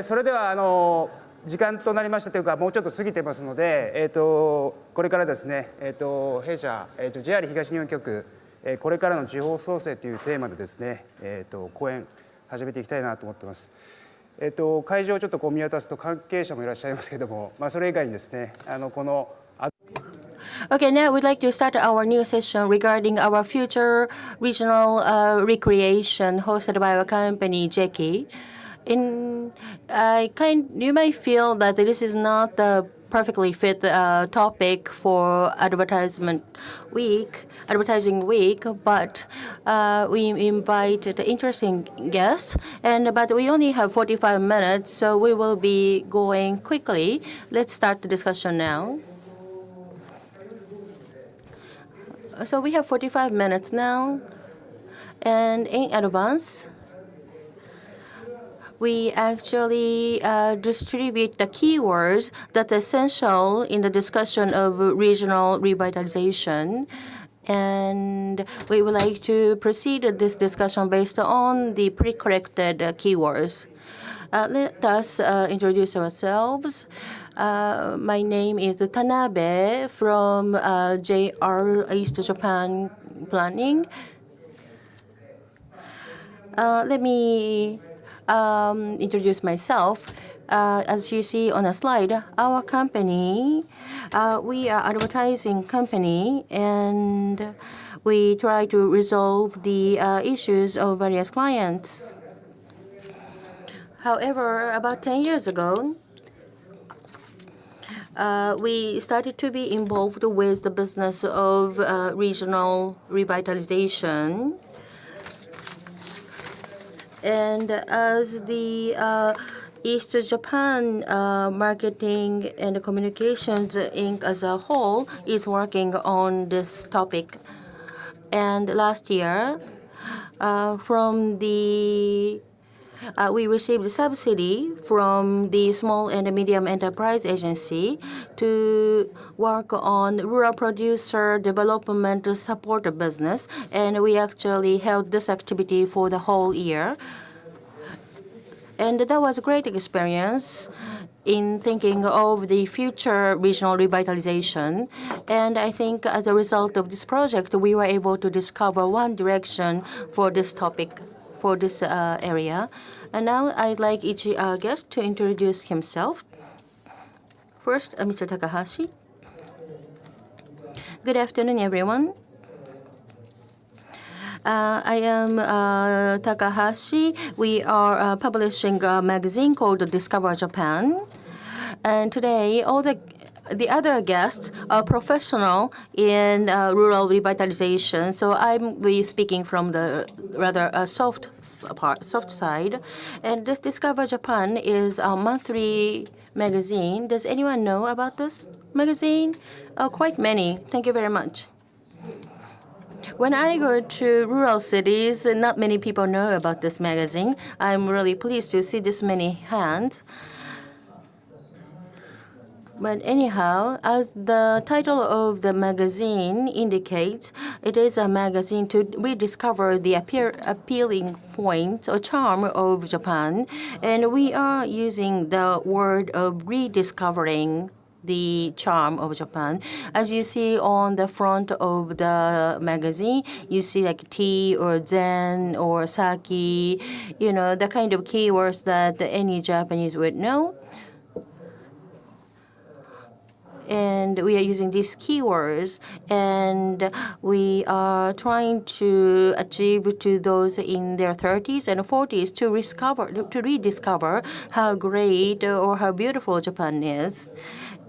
それでは時間となりましたというか、もうちょっと過ぎてますので、これからですね、弊社、JR 東日本局、これからの地方創生というテーマでですね、講演始めていきたいなと思っています。会場をちょっとこう見渡すと関係者もいらっしゃいますけれども、それ以外にですね、このOkay, now we'd like to start our new session regarding our future regional recreation hosted by our company, JEKI. You might feel that this is not the perfectly fit topic for advertising week, but we invited interesting guests, but we only have 45 minutes, so we will be going quickly. Let's start the discussion now. So we have 45 minutes now, and in advance, we actually distribute the keywords that's essential in the discussion of regional revitalization. And we would like to proceed this discussion based on the pre-corrected keywords. Let us introduce ourselves. My name is Tanabe from JR East Japan Planning. Let me introduce myself. As you see on the slide, our company, we are advertising company, and we try to resolve the issues of various clients. However, about 10 years ago, we started to be involved with the business of regional revitalization. And as the East Japan Marketing and Communications Inc. as a whole is working on this topic. And last year, we received a subsidy from the Small and Medium Enterprise Agency to work on rural producer development support business, and we actually held this activity for the whole year. And that was a great experience in thinking of the future regional revitalization. And I think as a result of this project, we were able to discover one direction for this topic, for this area. And now I'd like each guest to introduce himself. First, Mr. Takahashi. Good afternoon, everyone. I am Takahashi. We are publishing a magazine called Discover Japan. And today, all the other guests are professional in rural revitalization. So I'm speaking from the rather soft side. And this Discover Japan is a monthly magazine. Does anyone know about this magazine? Quite many. Thank you very much. When I go to rural cities, not many people know about this magazine. I'm really pleased to see this many hands. But anyhow, as the title of the magazine indicates, it is a magazine to rediscover the appealing points or charm of Japan. And we are using the word of rediscovering the charm of Japan. As you see on the front of the magazine, you see like tea or zen or sake, the kind of keywords that any Japanese would know. And we are using these keywords, and we are trying to achieve to those in their 30s and 40s to rediscover how great or how beautiful Japan is.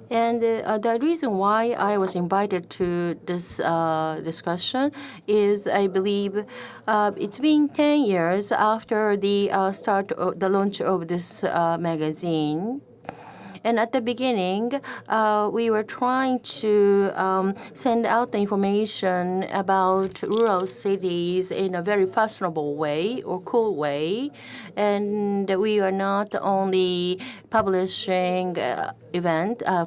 And the reason why I was invited to this discussion is I believe it's been 10 years after the launch of this magazine. And at the beginning, we were trying to send out the information about rural cities in a very fashionable way or cool way. And we are not only publishing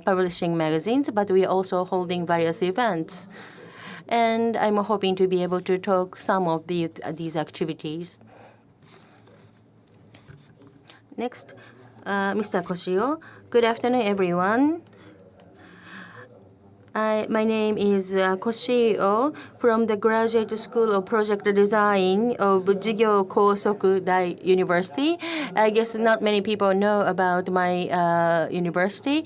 publishing magazines, but we are also holding various events. And I'm hoping to be able to talk some of these activities. Next. Mr. Koshio. Good afternoon, everyone. My name is Koshio from the Graduate School of Project Design of Jigyo Kosoku Dai University. I guess not many people know about my university,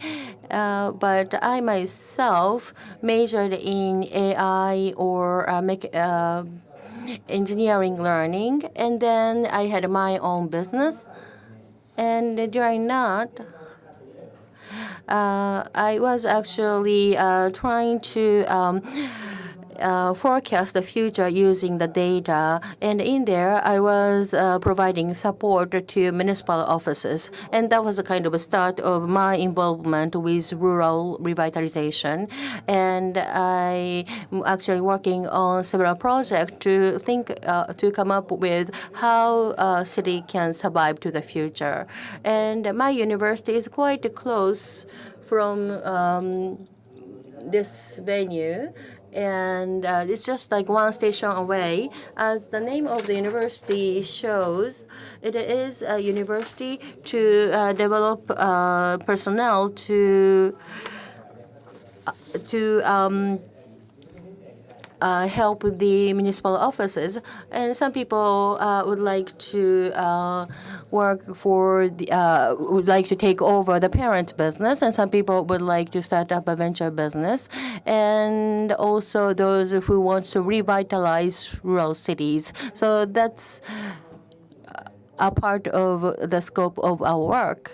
but I myself majored in AI or engineering learning, and then I had my own business. And during that, I was actually trying to forecast the future using the data. And in there, I was providing support to municipal offices. And that was a kind of a start of my involvement with rural revitalization. And I'm actually working on several projects to to come up with how a city can survive to the future. And my university is quite close from this venue, and it's just like one station away. As the name of the university shows, it is a university to develop personnel to help the municipal offices, and some people would like to would like to take over the parent business, and some people would like to start up a venture business, and also those who want to revitalize rural cities. So that's a part of the scope of our work.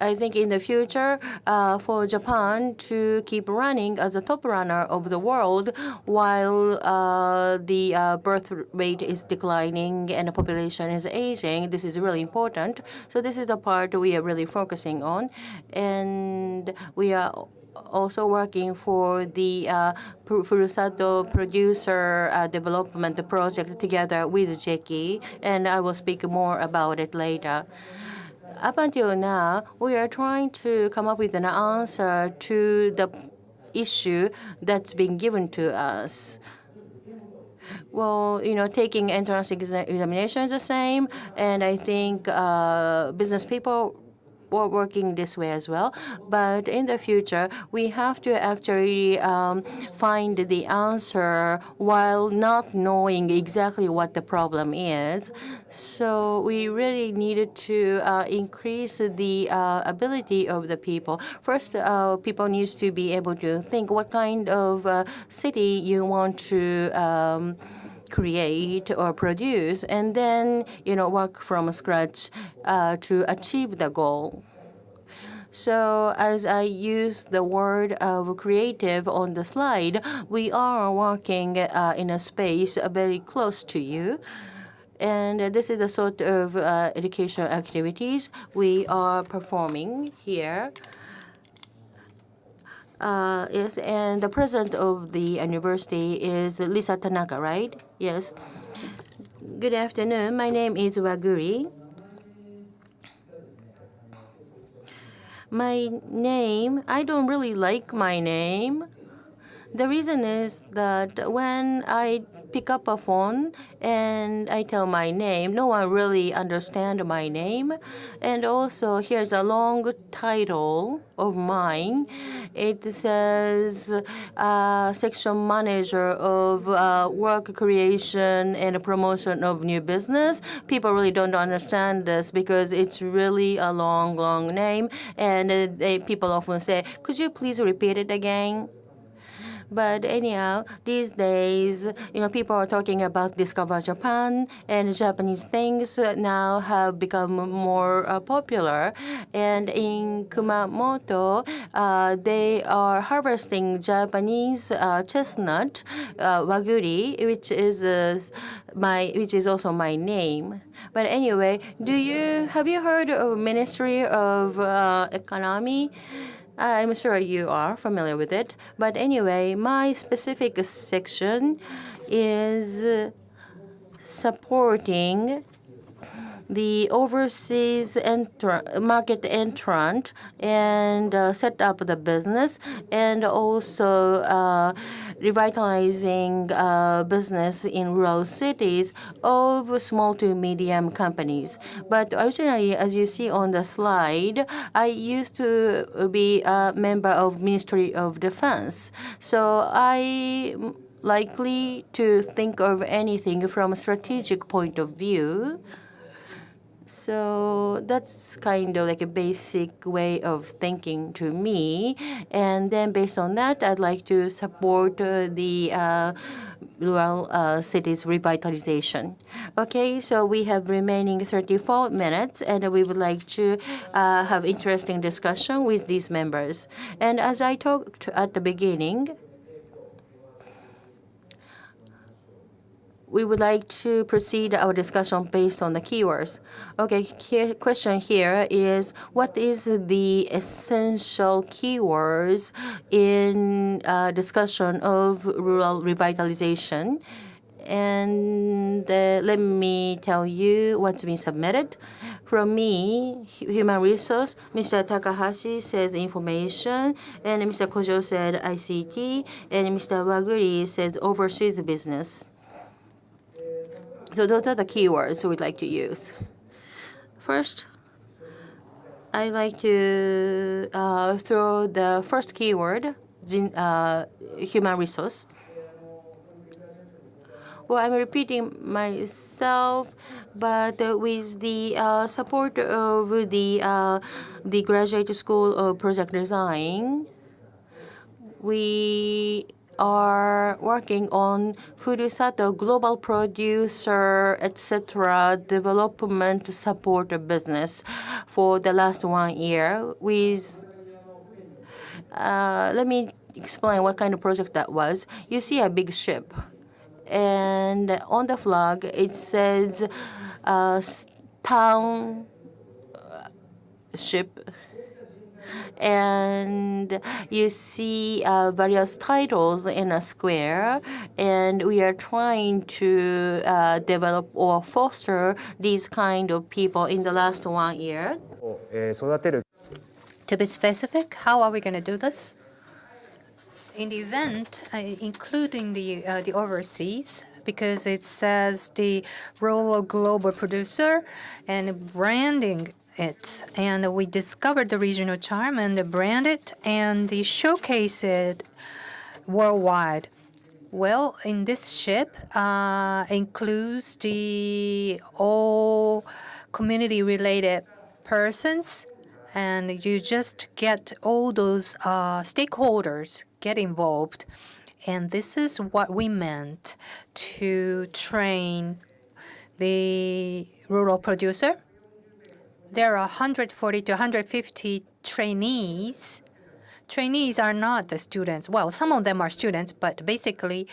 I think in the future, for Japan to keep running as a top runner of the world while the birth rate is declining and the population is aging, this is really important. So this is the part we are really focusing on. And we are also working for the Furusato Producer Development Project together with JEKI, and I will speak more about it later. Up until now, we are trying to come up with an answer to the issue that's been given to us. Well, taking entrance examination is the same, and I think business people were working this way as well. But in the future, we have to actually find the answer while not knowing exactly what the problem is. So we really needed to increase the ability of the people. First, people need to be able to think what kind of city you want to create or produce, and then work from scratch to achieve the goal. So as I use the word of creative on the slide, we are working in a space very close to you. And this is the sort of educational activities we are performing here. Yes, and the president of the university is Lisa Tanaka, right? Yes. Good afternoon. My name is Waguri. My name, I don't really like my name. The reason is that when I pick up a phone and I tell my name, no one really understands my name. And also, here's a long title of mine. It says section manager of work creation and promotion of new business. People really don't understand this because it's really a long, long name. And people often say, could you please repeat it again? But anyhow, these days, people are talking about Discover Japan, and Japanese things now have become more popular. And in Kumamoto, they are harvesting Japanese chestnut, waguri, which is also my name. But anyway, have you heard of Ministry of Economy? I'm sure you are familiar with it. But anyway, my specific section is supporting the overseas market entrant and set up the business, and also revitalizing business in rural cities of small to medium companies. But originally, as you see on the slide, I used to be a member of Ministry of Defense. So I likely to think of anything from a strategic point of view. So that's kind of like a basic way of thinking to me. And then based on that, I'd like to support the rural cities revitalization. Okay, so we have remaining 34 minutes, and we would like to have interesting discussion with these members. And as I talked at the beginning, we would like to proceed our discussion based on the keywords. Okay, question here is, what is the essential keywords in discussion of rural revitalization? And let me tell you what's been submitted. From me, human resource, Mr. Takahashi says information, and Mr. Kojo said ICT, and Mr. Waguri says overseas business. So those are the keywords we'd like to use. First, I like to throw the first keyword, human resource. Well, I'm repeating myself, but with the support of the Graduate School of Project Design, we are working on Furusato global producer, etc. development support business for the last 1 year. With let me explain what kind of project that was. You see a big ship, and on the flag it says town ship. And you see various titles in a square, and we are trying to develop or foster these kind of people in the last 1 year. 育てる To be specific, how are we going to do this? In the event, including the overseas, because it says the role of global producer and branding it, and we discovered the regional charm and brand it and showcase it worldwide. Well, in this ship includes the all community-related persons, and you just get all those stakeholders get involved. And this is what we meant to train the rural producer. There are 140 to 150 trainees. Trainees are not the students. Well, some of them are students, but basically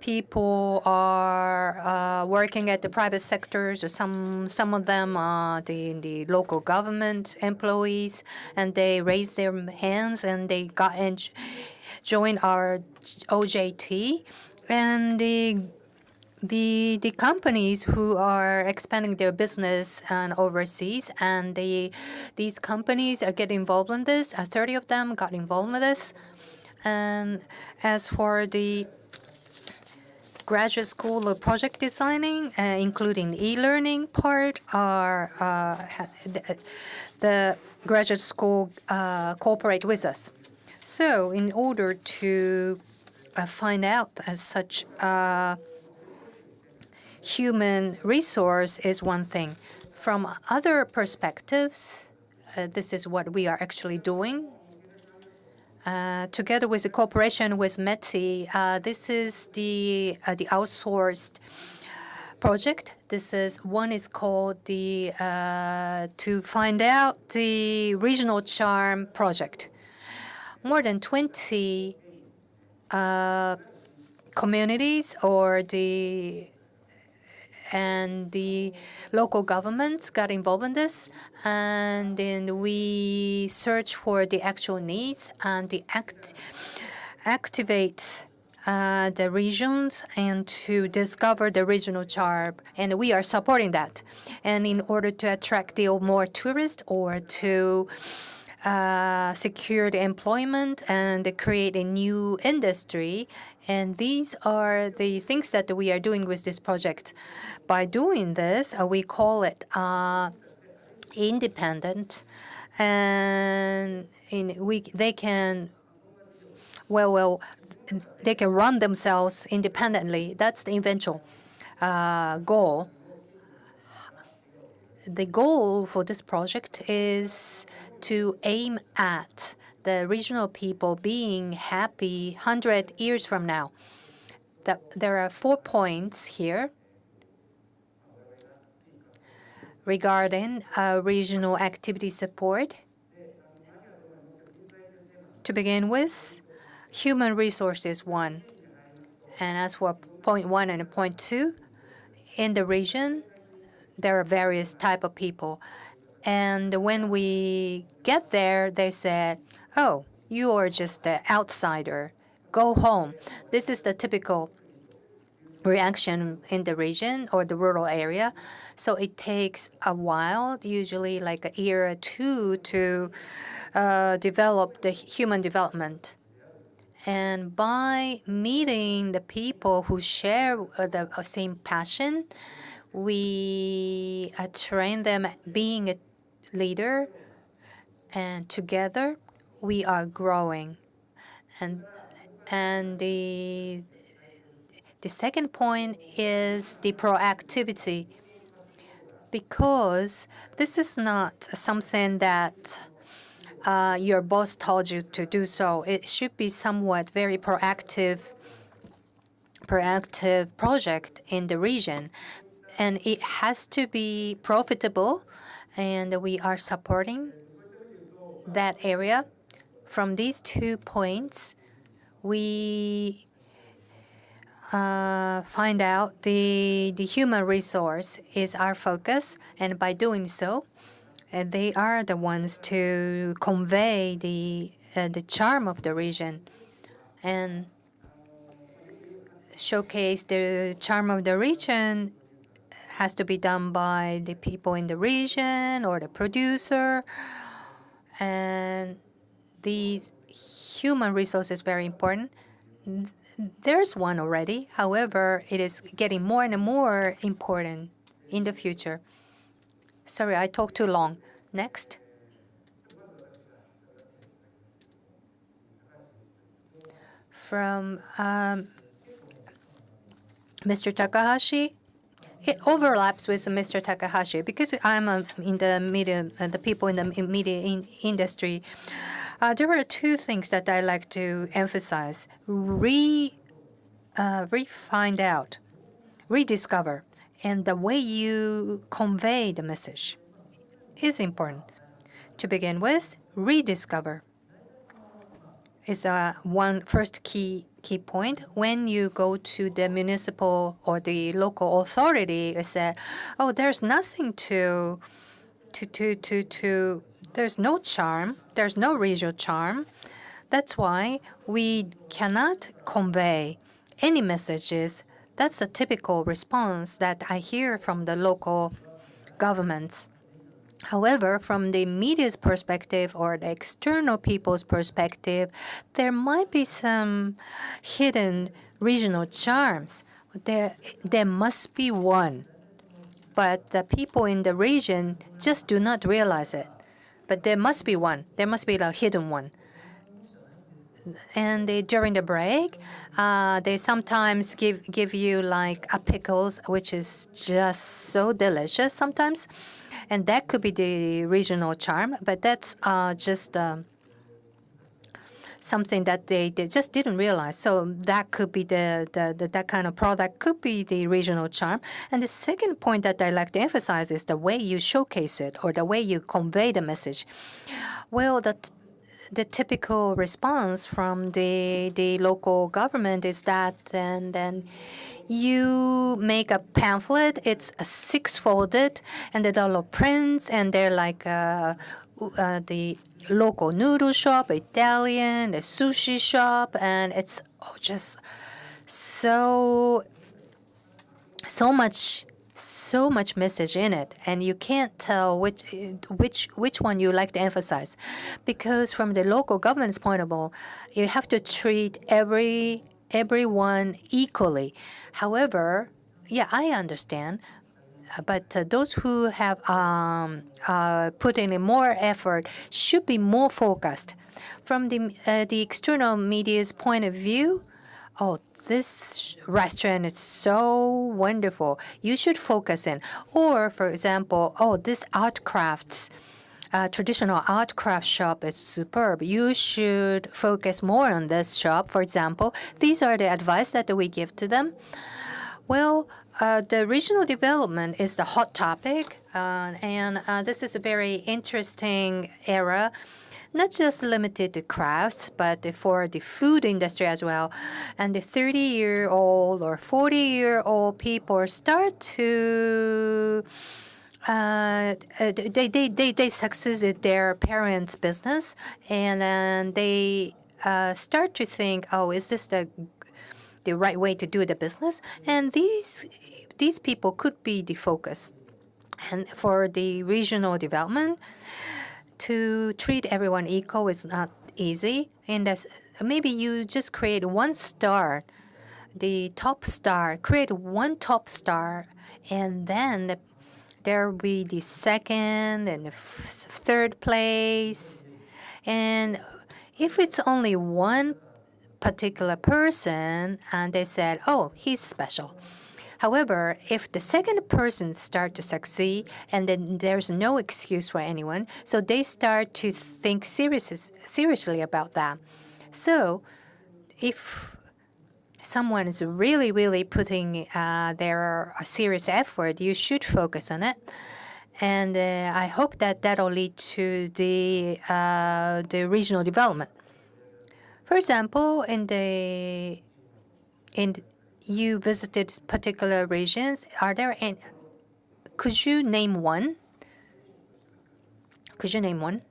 people are working at the private sectors, or some of them are the local government employees, and they raise their hands and they got and join our OJT. And the companies who are expanding their business and overseas, and these companies are getting involved in this. 30 of them got involved with this. And as for the graduate school of project designing, including the e-learning part, the graduate school cooperate with us. So in order to find out such human resource is one thing. From other perspectives, this is what we are actually doing. Together with the cooperation with METI, this is the outsourced project. One is called the to find out the regional charm project. More than 20 communities and the local governments got involved in this, and then we search for the actual needs and activate the regions and to discover the regional charm, and we are supporting that. And in order to attract the more tourists or to secure the employment and create a new industry, and these are the things that we are doing with this project. By doing this, we call it independent, and they can they can run themselves independently. That's the eventual goal. The goal for this project is to aim at the regional people being happy 100 years from now. There are 4 points here regarding regional activity support. To begin with, human resources 1. And as for point 1 and point 2, in the region, there are various type of people. And when we get there, they said, oh, you are just an outsider. Go home. This is the typical reaction in the region or the rural area. So it takes a while, usually like a year or 2, to develop the human development. And by meeting the people who share the same passion, we train them being a leader, and together we are growing. And the second point is the proactivity, because this is not something that your boss told you to do so. It should be somewhat very proactive project in the region, and it has to be profitable, and we are supporting that area. From these 2 points, we find out the human resource is our focus, and by doing so, they are the ones to convey the charm of the region and showcase the charm of the region. Has to be done by the people in the region or the producer, and these human resources is very important. There's one already. However, it is getting more and more important in the future. Sorry, I talked too long. Next. From Mr. Takahashi. It overlaps with Mr. Takahashi because I'm in the media, the people in the media industry. There are 2 things that I like to emphasize: find out, rediscover, and the way you convey the message is important. To begin with, rediscover is one first key point. When you go to the municipal or the local authority, it said, "Oh, there's nothing there's no charm, there's no regional charm." That's why we cannot convey any messages. That's a typical response that I hear from the local governments. However, from the media's perspective or the external people's perspective, there might be some hidden regional charms. There must be one, but the people in the region just do not realize it. But there must be one. There must be a hidden one. And during the break, they sometimes give you like a pickles, which is just so delicious sometimes. And that could be the regional charm, but that's just something that they just didn't realize. So that could be that kind of product could be the regional charm. And the second point that I like to emphasize is the way you showcase it or the way you convey the message. Well, the typical response from the local government is that then you make a pamphlet. It's a 6-folded, and there are little prints, and they're like the local noodle shop, Italian, the sushi shop, and it's just so much message in it, and you can't tell which one you like to emphasize, because from the local government's point of view, you have to treat everyone equally. However, yeah, I understand, but those who have put in more effort should be more focused. From the external media's point of view, oh, this restaurant is so wonderful, you should focus in. Or, for example, oh, this art crafts, traditional art craft shop is superb. You should focus more on this shop, for example. These are the advice that we give to them. Well, the regional development is the hot topic, and this is a very interesting era, not just limited to crafts, but for the food industry as well. And the 30-year-old or 40-year-old people start to they succeeded their parents' business, and then they start to think, oh, is this the right way to do the business? And these people could be the focus. And for the regional development, to treat everyone equal is not easy. And maybe you just create one star, the top star, create one top star, and then there will be the second and the third place. And if it's only one particular person, and they said, oh, he's special. However, if the second person starts to succeed, and then there's no excuse for anyone, so they start to think seriously about that. So if someone is really, really putting their serious effort, you should focus on it. And I hope that that'll lead to the regional development. For example, you visited particular regions. Are there any? Could you name one? Could you name one,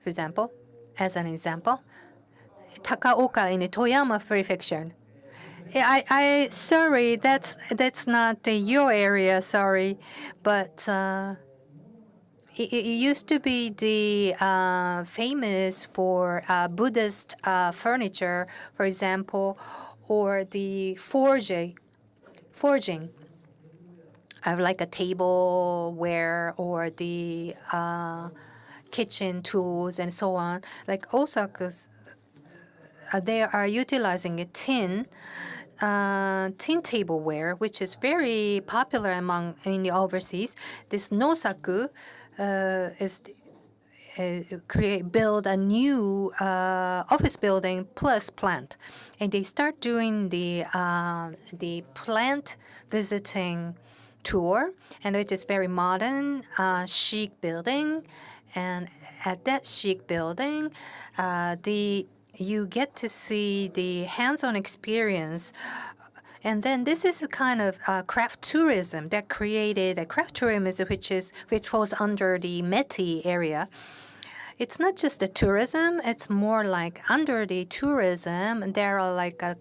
for example, as an example? Takaoka in the Toyama Prefecture. I sorry, that's not your area. Sorry, but it used to be the famous for Buddhist furniture, for example, or the forging of like a tableware or the kitchen tools and so on. Like Osaka's, they are utilizing a tin tableware, which is very popular in the overseas. This Nosaku build a new office building plus plant, and they start doing the plant visiting tour, and it is very modern, chic building. And at that chic building, you get to see the hands-on experience. And then this is a kind of craft tourism that created a craft tourism, which falls under the METI area. It's not just the tourism; it's more like under the tourism there are like a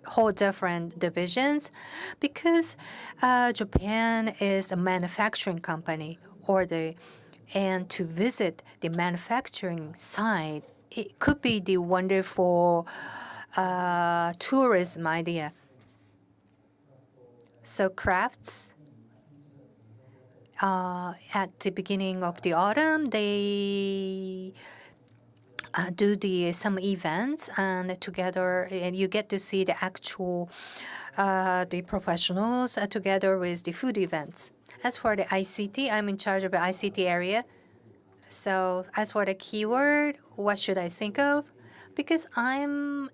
whole different divisions, because Japan is a manufacturing company, and to visit the manufacturing site, it could be the wonderful tourism idea. So crafts, at the beginning of the autumn, they do some events, and together, and you get to see the actual the professionals together with the food events. As for the ICT, I'm in charge of the ICT area. So as for the keyword, what should I think of? Because I'm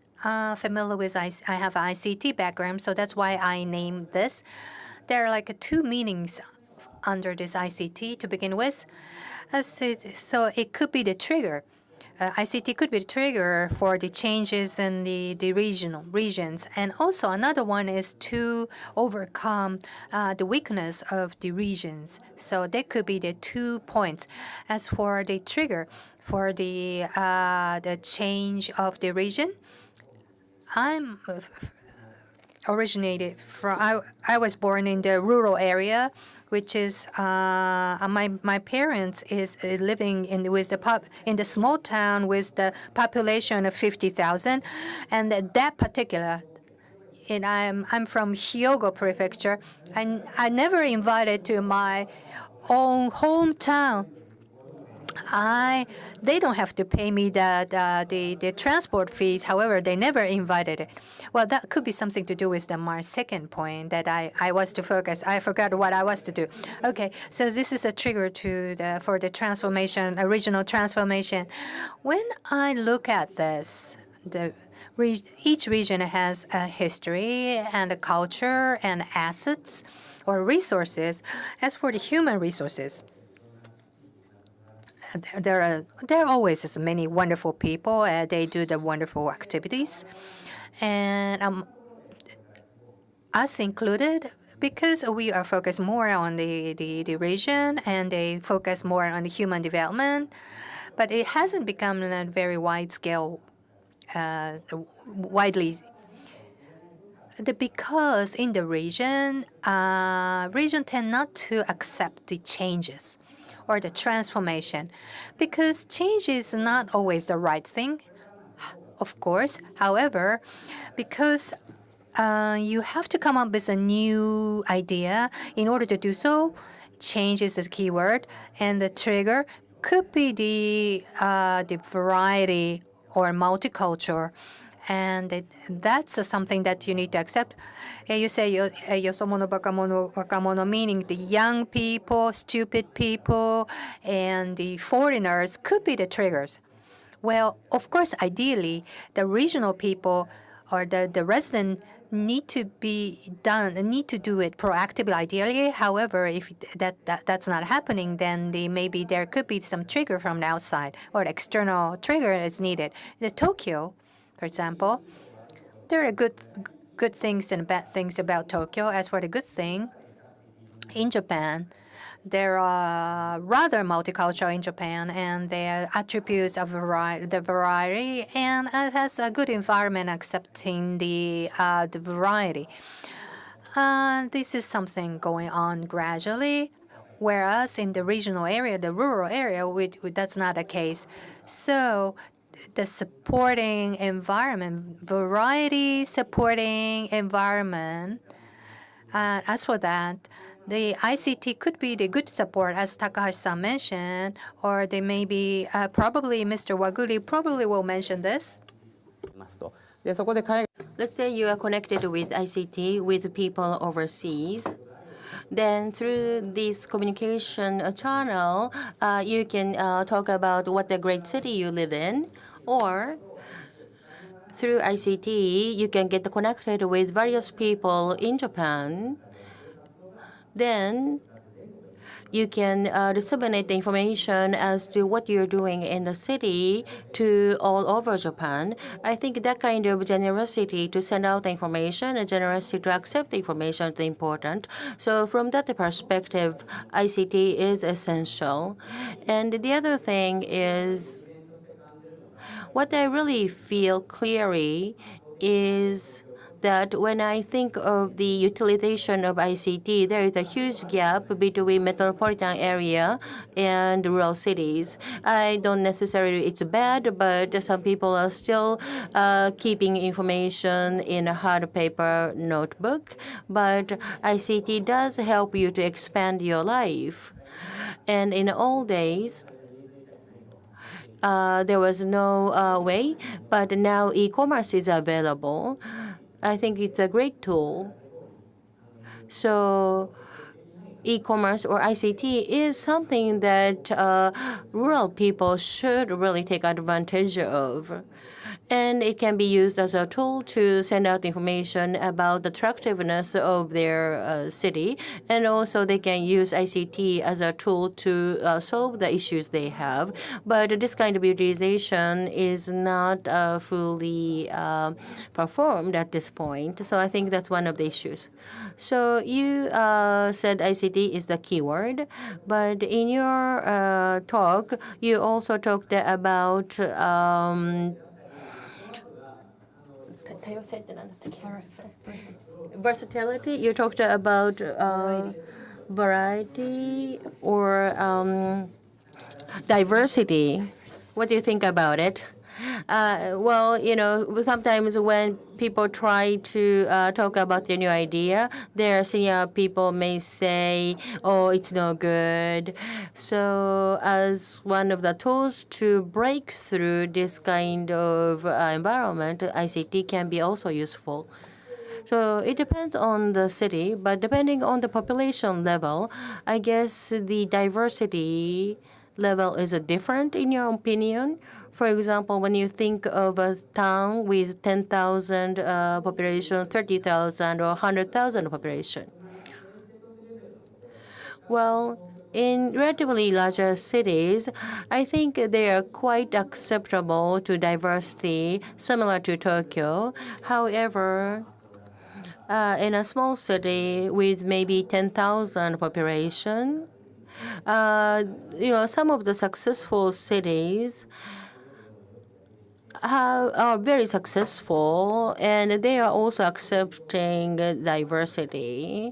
familiar with I have an ICT background, so that's why I named this. There are like two meanings under this ICT to begin with. So it could be the trigger. ICT could be the trigger for the changes in the regions. And also another one is to overcome the weakness of the regions. So that could be the 2 points. As for the trigger, for the change of the region, originated from. I was born in the rural area, which is my parents is living in with the in the small town with the population of 50,000, and that particular. And I'm from Hyogo Prefecture. I never invited to my own hometown. They don't have to pay me the transport fees. However, they never invited it. Well, that could be something to do with my second point that I was to focus. I forgot what I was to do. Okay, so this is a trigger for the transformation, regional transformation. When I look at this, each region has a history and a culture and assets or resources. As for the human resources, there are always as many wonderful people. They do the wonderful activities, and us included, because we are focused more on the region and they focus more on the human development, but it hasn't become a very wide scale, widely. Because in the region tend not to accept the changes or the transformation, because change is not always the right thing, of course. However, because you have to come up with a new idea in order to do so, change is a key word, and the trigger could be the variety or multicultural. And that's something that you need to accept. You say yosomono bakamono, wakamono, meaning the young people, stupid people, and the foreigners could be the triggers. Well, of course, ideally, the regional people or the resident need to do it proactively, ideally. However, if that's not happening, then maybe there could be some trigger from the outside or the external trigger is needed. The Tokyo, for example, there are good things and bad things about Tokyo. As for the good thing, in Japan, there are rather multicultural in Japan, and there are attributes of the variety, and it has a good environment accepting the variety. This is something going on gradually, whereas in the regional area, the rural area, that's not the case. So the supporting environment, variety supporting environment. As for that, the ICT could be the good support, as Takahashi-san mentioned, or they may be probably Mr. Waguri probably will mention this. Let's say you are connected with ICT with people overseas. Then through this communication channel, you can talk about what the great city you live in, or through ICT, you can get connected with various people in Japan. Then you can disseminate the information as to what you're doing in the city to all over Japan. I think that kind of generosity to send out the information and generosity to accept the information is important. So from that perspective, ICT is essential. And the other thing is, what I really feel clearly is that when I think of the utilization of ICT, there is a huge gap between metropolitan area and rural cities. I don't necessarily it's bad, but some people are still keeping information in a hard paper notebook. But ICT does help you to expand your life. And in old days, there was no way, but now e-commerce is available. I think it's a great tool. So e-commerce or ICT is something that rural people should really take advantage of. And it can be used as a tool to send out information about the attractiveness of their city. And also they can use ICT as a tool to solve the issues they have. But this kind of utilization is not fully performed at this point. So I think that's one of the issues. So you said ICT is the keyword. But in your talk, you also talked about Versatility. You talked about variety or diversity. What do you think about it? Well, sometimes when people try to talk about the new idea, their senior people may say, "Oh, it's no good." So, as one of the tools to break through this kind of environment, ICT can be also useful. So it depends on the city, but depending on the population level, I guess the diversity level is different in your opinion. For example, when you think of a town with 10,000 population, 30,000 or 100,000 population. Well, in relatively larger cities, I think they are quite acceptable to diversity, similar to Tokyo. However, in a small city with maybe 10,000 population, some of the successful cities are very successful, and they are also accepting diversity.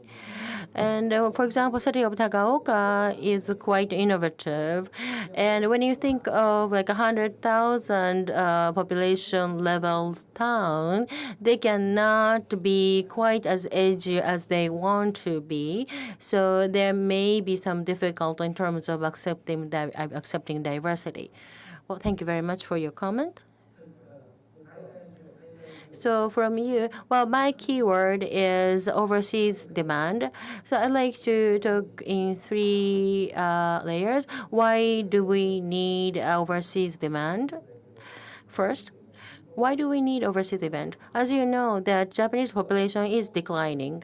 And for example, city of Tagaoka is quite innovative. And when you think of like 100,000 population level town, they cannot be quite as edgy as they want to be. So there may be some difficulty in terms of accepting diversity. Well, thank you very much for your comment. So from you, well, my keyword is overseas demand. So I'd like to talk in three layers. Why do we need overseas demand? First, why do we need overseas demand? As you know, the Japanese population is declining.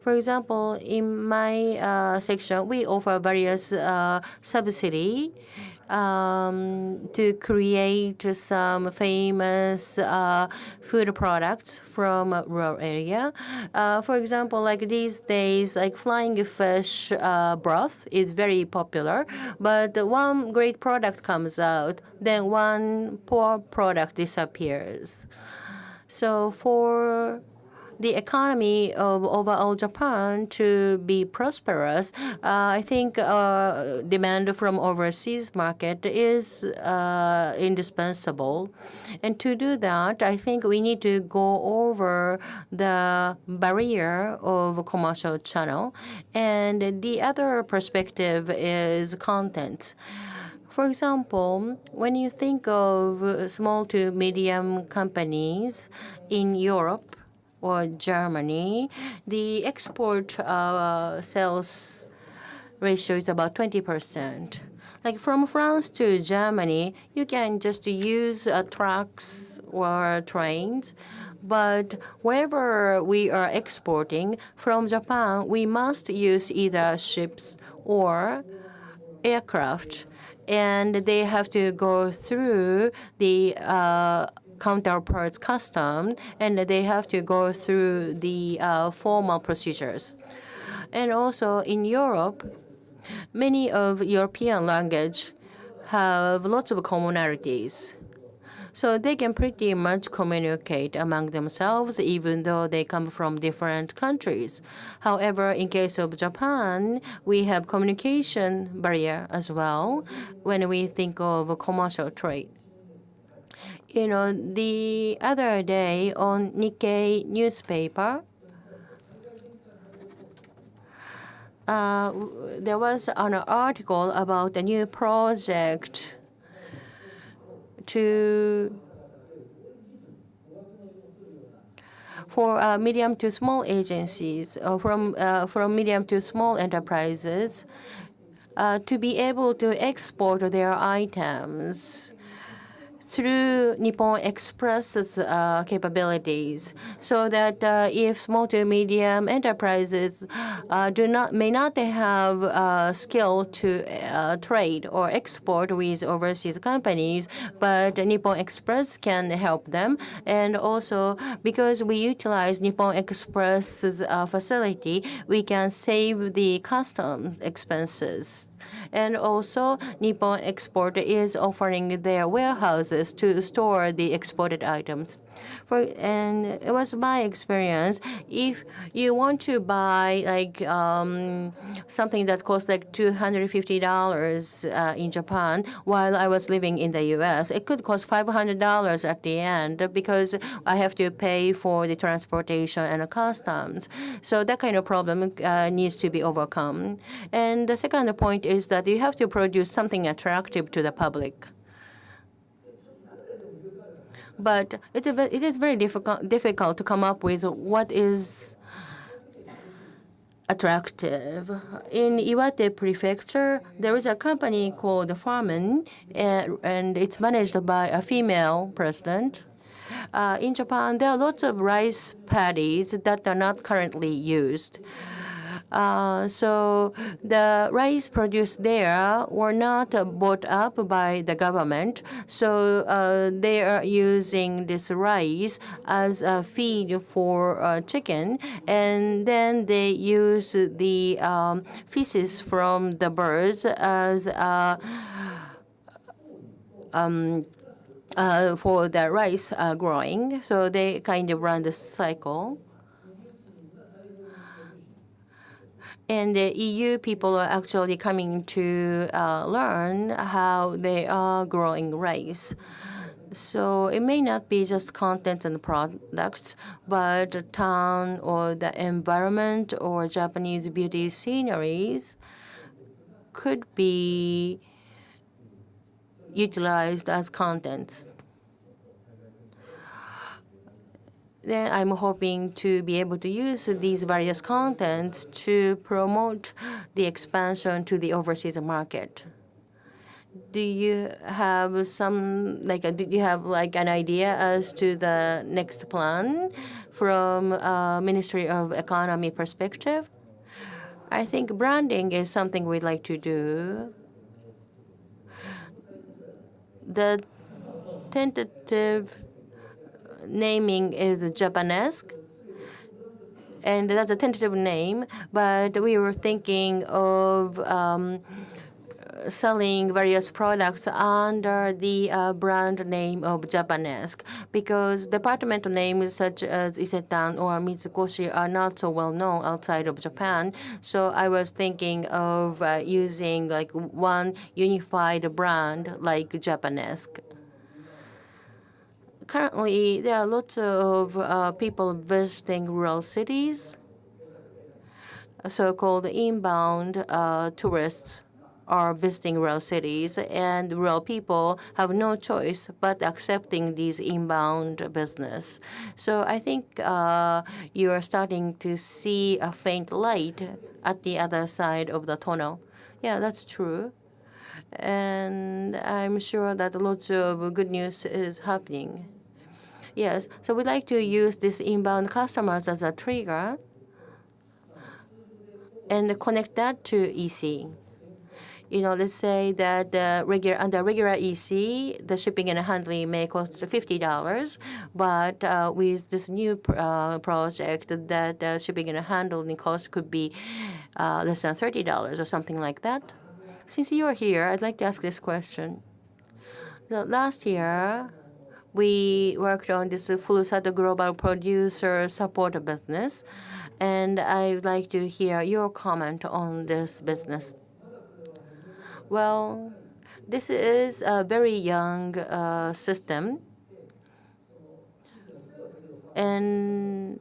For example, in my section, we offer various subsidy to create some famous food products from rural area. For example, like these days, like flying fish broth is very popular, but one great product comes out, then one poor product disappears. So for the economy of overall Japan to be prosperous, I think demand from overseas market is indispensable. And to do that, I think we need to go over the barrier of commercial channel. And the other perspective is content. For example, when you think of small to medium companies in Europe, or Germany, the export sales ratio is about 20%. Like from France to Germany, you can just use trucks or trains. But wherever we are exporting from Japan, we must use either ships or aircraft. And they have to go through the counterparts custom, and they have to go through the formal procedures. And also in Europe, many of European language have lots of commonalities. So they can pretty much communicate among themselves even though they come from different countries. However, in case of Japan, we have communication barrier as well when we think of commercial trade. The other day on Nikkei newspaper, there was an article about a new project for medium to small agencies, or from medium to small enterprises, to be able to export their items through Nippon Express's capabilities, so that if small to medium enterprises may not have skill to trade or export with overseas companies, but Nippon Express can help them. And also, because we utilize Nippon Express's facility, we can save the custom expenses. And also, Nippon Export is offering their warehouses places to store the exported items. And it was my experience. If you want to buy like something that costs like $250 in Japan, while I was living in the U.S., it could cost $500 at the end because I have to pay for the transportation and the customs. So that kind of problem needs to be overcome. And the second point is that you have to produce something attractive to the public. But it is very difficult to come up with what is attractive. In Iwate Prefecture, there is a company called Farman, and it's managed by a female president. In Japan, there are lots of rice paddies that are not currently used. So the rice produced there were not bought up by the government. So they are using this rice as a feed for chicken, and then they use the feces from the birds as for the rice growing. So they kind of run the cycle. And the EU people are actually coming to learn how they are growing rice. So it may not be just content and products, but the town or the environment or Japanese beauty sceneries could be utilized as contents. Then I'm hoping to be able to use these various contents to promote the expansion to the overseas market. Do you have some do you have like an idea as to the next plan from Ministry of Economy perspective? I think branding is something we'd like to do. The tentative naming is Japanesque, and that's a tentative name, but we were thinking of selling various products under the brand name of Japanesque, because departmental names such as Isetan or Mitsukoshi are not so well known outside of Japan. So I was thinking of using like one unified brand like Japanesque. Currently, there are lots of people visiting rural cities, so-called inbound tourists are visiting rural cities, and rural people have no choice but accepting these inbound business. So I think you are starting to see a faint light at the other side of the tunnel. Yeah, that's true. And I'm sure that lots of good news is happening. Yes, so we'd like to use these inbound customers as a trigger and connect that to EC. Let's say that under regular EC, the shipping and handling may cost $50, but with this new project, that shipping and handling cost could be less than $30 or something like that. Since you are here, I'd like to ask this question. Last year, we worked on this Furusato Global Producer Support business, and I'd like to hear your comment on this business. Well, this is a very young system, and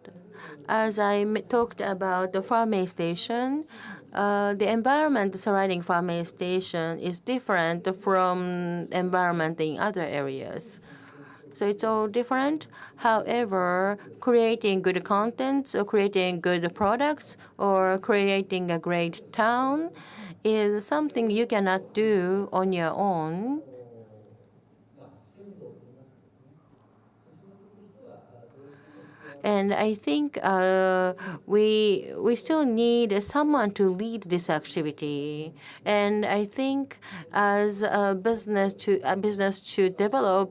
as I talked about the farming station, the environment surrounding farming station is different from environment in other areas. So it's all different. However, creating good contents or creating good products or creating a great town is something you cannot do on your own. And I think we still need someone to lead this activity. And I think as a business to develop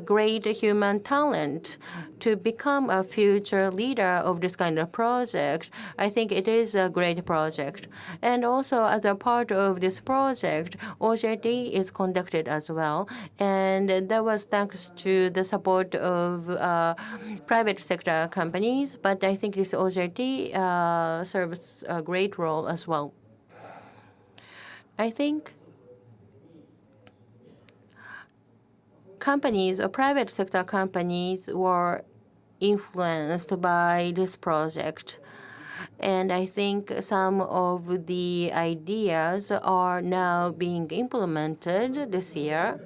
great human talent to become a future leader of this kind of project, I think it is a great project. And also as a part of this project, OJT is conducted as well. And that was thanks to the support of private sector companies. But I think this OJT serves a great role as well. I think companies or private sector companies were influenced by this project. And I think some of the ideas are now being implemented this year.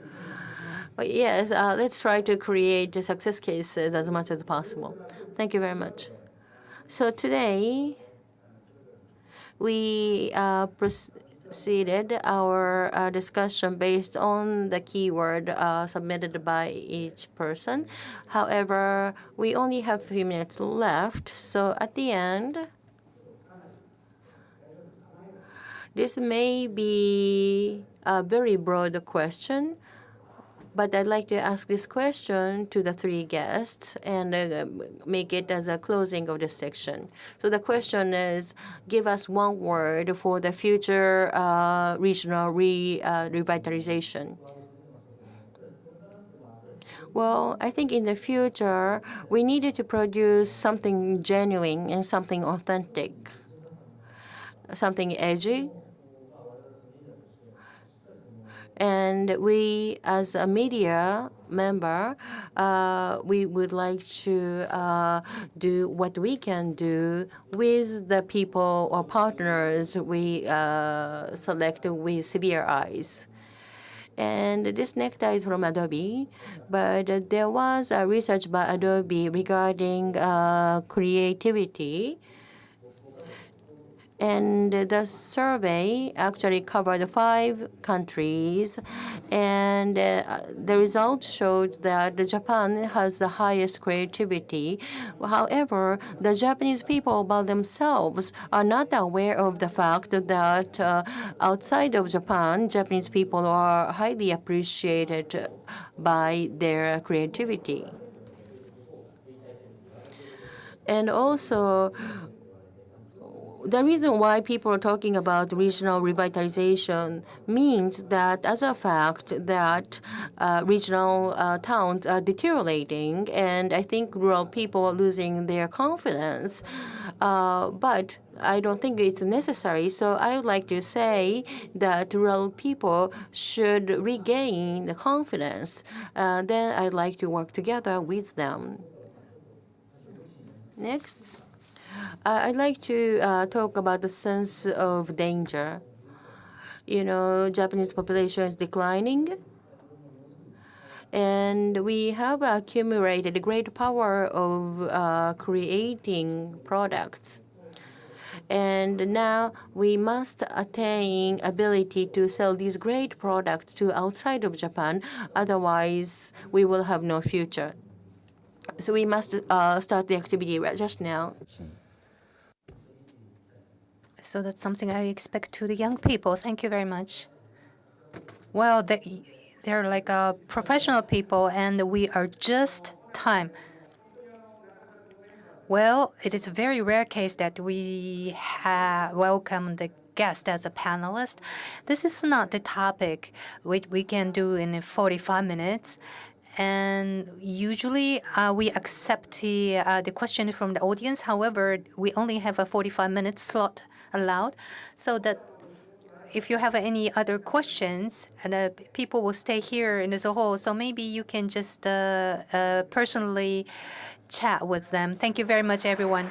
But yes, let's try to create the success cases as much as possible. Thank you very much. So today, we proceeded our discussion based on the keyword submitted by each person. However, we only have a few minutes left. So at the end, this may be a very broad question, but I'd like to ask this question to the three guests and make it as a closing of this section. So the question is, give us one word for the future regional revitalization. Well, I think in the future, we needed to produce something genuine and something authentic, something edgy. And we, as a media member, we would like to do what we can do with the people or partners we select with severe eyes. And this necktie is from Adobe, but there was a research by Adobe regarding creativity. And the survey actually covered 5 countries, and the results showed that Japan has the highest creativity. However, the Japanese people by themselves are not aware of the fact that outside of Japan, Japanese people are highly appreciated by their creativity. And also, the reason why people are talking about regional revitalization means that, as a fact, that regional towns are deteriorating, and I think rural people are losing their confidence. But I don't think it's necessary. So I would like to say that rural people should regain the confidence. Then I'd like to work together with them. Next. I'd like to talk about the sense of danger. You know, Japanese population is declining, and we have accumulated a great power of creating products. And now we must attain ability to sell these great products to outside of Japan. Otherwise, we will have no future. So we must start the activity just now. So that's something I expect to the young people. Thank you very much. Well, they're like professional people, and we are just time. Well, it is a very rare case that we have welcomed the guest as a panelist. This is not the topic which we can do in 45 minutes. And usually we accept the question from the audience. However, we only have a 45-minute slot allowed, so that if you have any other questions, and people will stay here in the hall, so maybe you can just personally chat with them. Thank you very much, everyone.